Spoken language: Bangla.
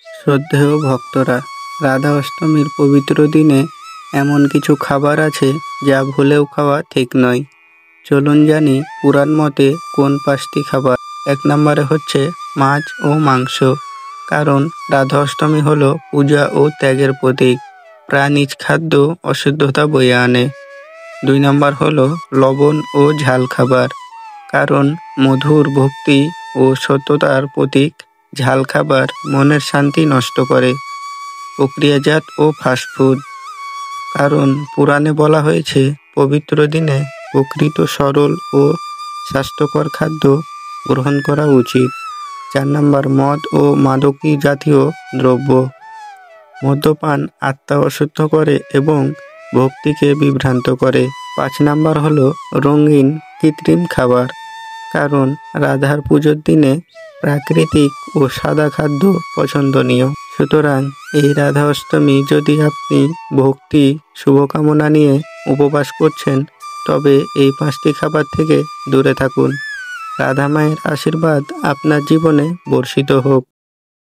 শ্রদ্ধেয় ভক্তরা, রাধা অষ্টমীর পবিত্র দিনে এমন কিছু খাবার আছে যা ভুলেও খাওয়া ঠিক নয়। চলুন জানি পুরাণ মতে কোন 5টি খাবার। 1 নম্বরে হচ্ছে মাছ ও মাংস, কারণ রাধা অষ্টমী হলো পূজা ও ত্যাগের প্রতীক। প্রাণীজ খাদ্য অশুদ্ধতা বয়ে আনে। 2 নম্বর হলো লবণ ও ঝাল খাবার, কারণ মধুর ভক্তি ও সত্যতার প্রতীক। ঝাল খাবার মনের শান্তি নষ্ট করে। প্রক্রিয়াজাত ও ফাস্টফুড, কারণ পুরাণে বলা হয়েছে পবিত্র দিনে প্রকৃত সরল ও স্বাস্থ্যকর খাদ্য গ্রহণ করা উচিত। 4 নম্বর মদ ও মাদকী জাতীয় দ্রব্য। মদ্যপান আত্মা অশুদ্ধ করে এবং ভক্তিকে বিভ্রান্ত করে। 5 নম্বর হলো রঙিন কৃত্রিম খাবার, কারণ রাধার পুজোর দিনে প্রাকৃতিক ও সাদা খাদ্য পছন্দনীয়। সুতরাং এই রাধা অষ্টমী যদি আপনি ভক্তি শুভকামনা নিয়ে উপবাস করছেন, তবে এই 5টি খাবার থেকে দূরে থাকুন। রাধা মায়ের আশীর্বাদ আপনার জীবনে বর্ষিত হোক।